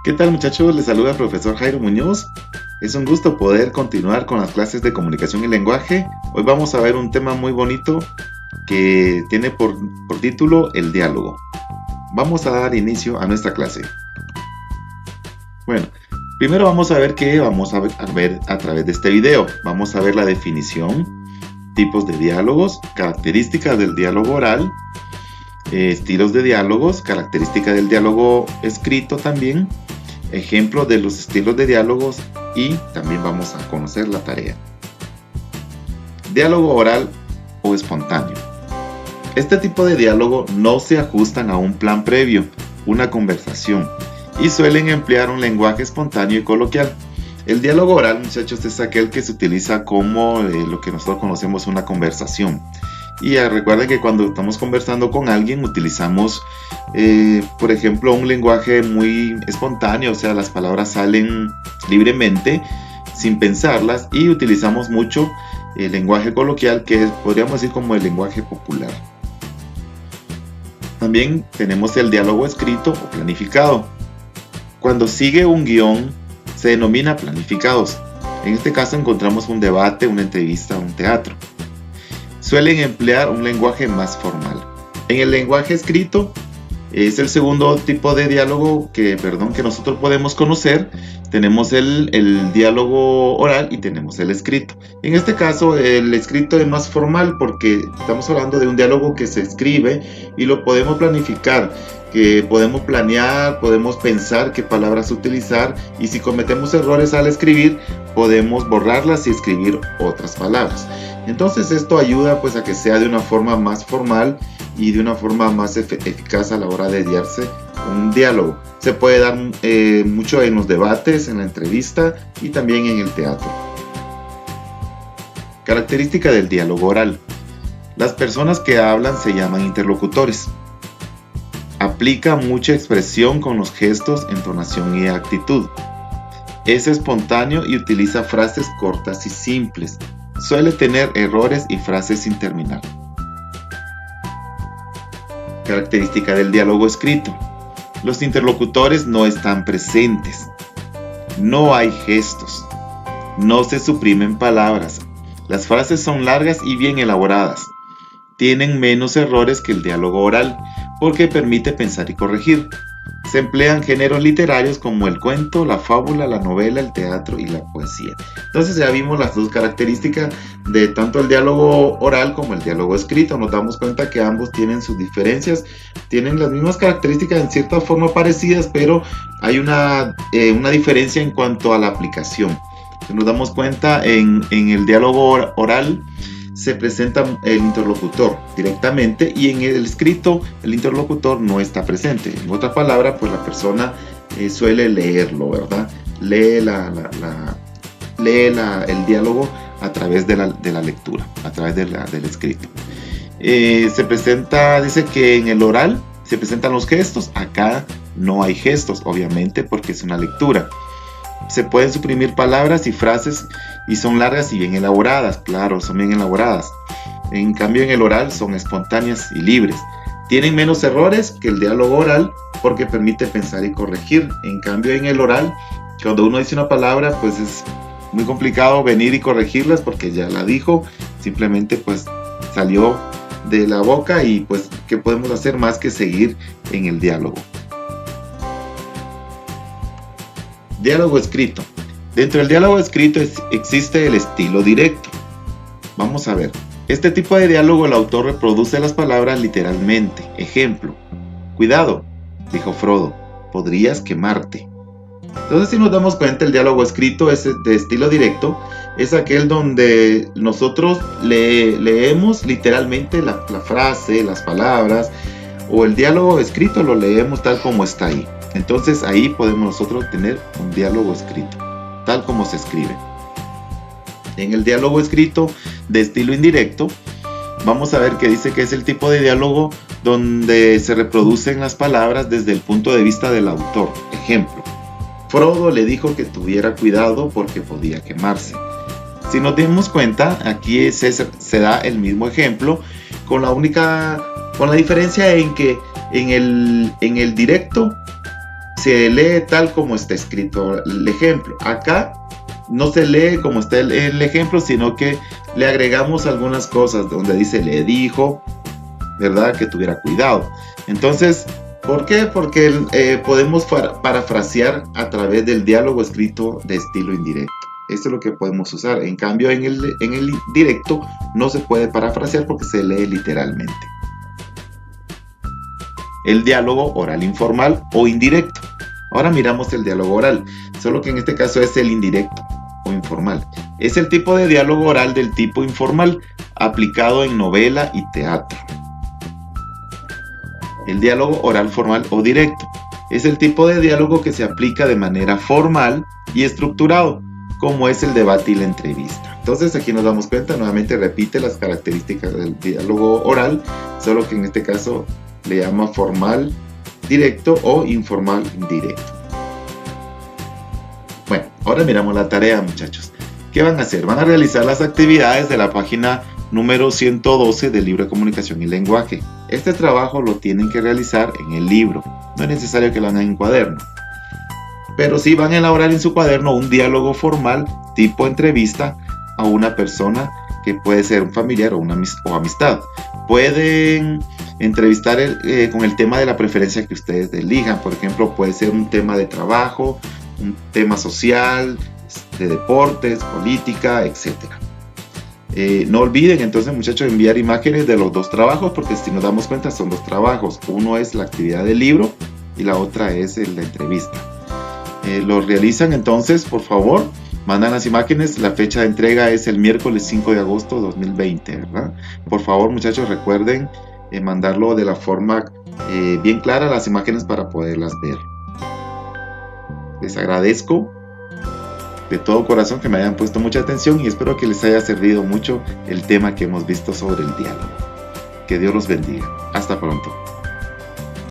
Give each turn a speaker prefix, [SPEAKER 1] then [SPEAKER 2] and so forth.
[SPEAKER 1] ¿Qué tal, muchachos? Les saluda el profesor Jairo Muñoz. Es un gusto poder continuar con las clases de comunicación y lenguaje. Hoy vamos a ver un tema muy bonito que tiene por título el diálogo. Vamos a dar inicio a nuestra clase. Bueno, primero vamos a ver qué vamos a ver a través de este video. Vamos a ver la definición, tipos de diálogos, características del diálogo oral, estilos de diálogos, características del diálogo escrito también, ejemplos de los estilos de diálogos y también vamos a conocer la tarea. Diálogo oral o espontáneo. Este tipo de diálogo no se ajustan a un plan previo, una conversación, y suelen emplear un lenguaje espontáneo y coloquial. El diálogo oral, muchachos, es aquel que se utiliza como lo que nosotros conocemos una conversación. Y recuerden que cuando estamos conversando con alguien utilizamos, por ejemplo, un lenguaje muy espontáneo, o sea, las palabras salen libremente, sin pensarlas, y utilizamos mucho el lenguaje coloquial, que podríamos decir como el lenguaje popular. También tenemos el diálogo escrito o planificado. Cuando sigue un guión, se denomina planificados. En este caso encontramos un debate, una entrevista, un teatro. Suelen emplear un lenguaje más formal. En el lenguaje escrito es el segundo tipo de diálogo que nosotros podemos conocer. Tenemos el diálogo oral y tenemos el escrito. En este caso el escrito es más formal porque estamos hablando de un diálogo que se escribe y lo podemos planificar, que podemos planear, podemos pensar qué palabras utilizar, y si cometemos errores al escribir podemos borrarlas y escribir otras palabras. Entonces esto ayuda pues a que sea de una forma más formal y de una forma más eficaz a la hora de darse un diálogo. Se puede dar mucho en los debates, en la entrevista y también en el teatro. Característica del diálogo oral. Las personas que hablan se llaman interlocutores. Aplica mucha expresión con los gestos, entonación y actitud. Es espontáneo y utiliza frases cortas y simples. Suele tener errores y frases sin terminar. Característica del diálogo escrito. Los interlocutores no están presentes. No hay gestos. No se suprimen palabras. Las frases son largas y bien elaboradas. Tienen menos errores que el diálogo oral, porque permite pensar y corregir. Se emplean géneros literarios como el cuento, la fábula, la novela, el teatro y la poesía. Entonces ya vimos las dos características de tanto el diálogo oral como el diálogo escrito. Nos damos cuenta que ambos tienen sus diferencias, tienen las mismas características en cierta forma parecidas, pero hay una diferencia en cuanto a la aplicación. Nos damos cuenta en el diálogo oral se presenta el interlocutor directamente, y en el escrito el interlocutor no está presente. En otra palabra, pues la persona suele leerlo, ¿verdad? Lee el diálogo a través de la lectura, a través del escrito. Se presenta, dice que en el oral se presentan los gestos. Acá no hay gestos, obviamente, porque es una lectura. Se pueden suprimir palabras y frases y son largas y bien elaboradas. Claro, son bien elaboradas. En cambio, en el oral son espontáneas y libres. Tienen menos errores que el diálogo oral porque permite pensar y corregir. En cambio, en el oral, cuando uno dice una palabra, pues es muy complicado venir y corregirlas porque ya la dijo. Simplemente pues salió de la boca y pues ¿qué podemos hacer más que seguir en el diálogo? Diálogo escrito. Dentro del diálogo escrito existe el estilo directo. Vamos a ver. Este tipo de diálogo el autor reproduce las palabras literalmente. Ejemplo: cuidado, dijo Frodo, podrías quemarte. Entonces, si nos damos cuenta, el diálogo escrito es de estilo directo. Es aquel donde nosotros leemos literalmente la frase, las palabras, o el diálogo escrito lo leemos tal como está ahí. Entonces ahí podemos nosotros tener un diálogo escrito, tal como se escribe. En el diálogo escrito de estilo indirecto, vamos a ver que dice que es el tipo de diálogo donde se reproducen las palabras desde el punto de vista del autor. Ejemplo: Frodo le dijo que tuviera cuidado porque podía quemarse. Si nos dimos cuenta, aquí se da el mismo ejemplo, con la diferencia en que en el directo se lee tal como está escrito el ejemplo. Acá no se lee como está el ejemplo, sino que le agregamos algunas cosas donde dice le dijo, ¿verdad? Que tuviera cuidado. Entonces, ¿por qué? Porque podemos parafrasear a través del diálogo escrito de estilo indirecto. Esto es lo que podemos usar. En cambio, en el directo no se puede parafrasear porque se lee literalmente. El diálogo oral informal o indirecto. Ahora miramos el diálogo oral, solo que en este caso es el indirecto o informal. Es el tipo de diálogo oral del tipo informal, aplicado en novela y teatro. El diálogo oral formal o directo es el tipo de diálogo que se aplica de manera formal y estructurado, como es el debate y la entrevista. Entonces aquí nos damos cuenta, nuevamente repite las características del diálogo oral, solo que en este caso le llama formal directo o informal indirecto. Bueno, ahora miramos la tarea, muchachos. ¿Qué van a hacer? Van a realizar las actividades de la página número 112 del libro de comunicación y lenguaje. Este trabajo lo tienen que realizar en el libro. No es necesario que lo hagan en cuaderno. Pero sí van a elaborar en su cuaderno un diálogo formal tipo entrevista a una persona que puede ser un familiar o amistad. Pueden entrevistar con el tema de la preferencia que ustedes elijan. Por ejemplo, puede ser un tema de trabajo, un tema social, de deportes, política, etc. No olviden entonces, muchachos, enviar imágenes de los dos trabajos, porque si nos damos cuenta son dos trabajos. Uno es la actividad del libro y la otra es la entrevista. Lo realizan entonces, por favor, mandan las imágenes. La fecha de entrega es el miércoles 5 de agosto de 2020, ¿verdad? Por favor, muchachos, recuerden mandarlo de la forma bien clara, las imágenes, para poderlas ver. Les agradezco de todo corazón que me hayan puesto mucha atención y espero que les haya servido mucho el tema que hemos visto sobre el diálogo. Que Dios los bendiga. Hasta pronto.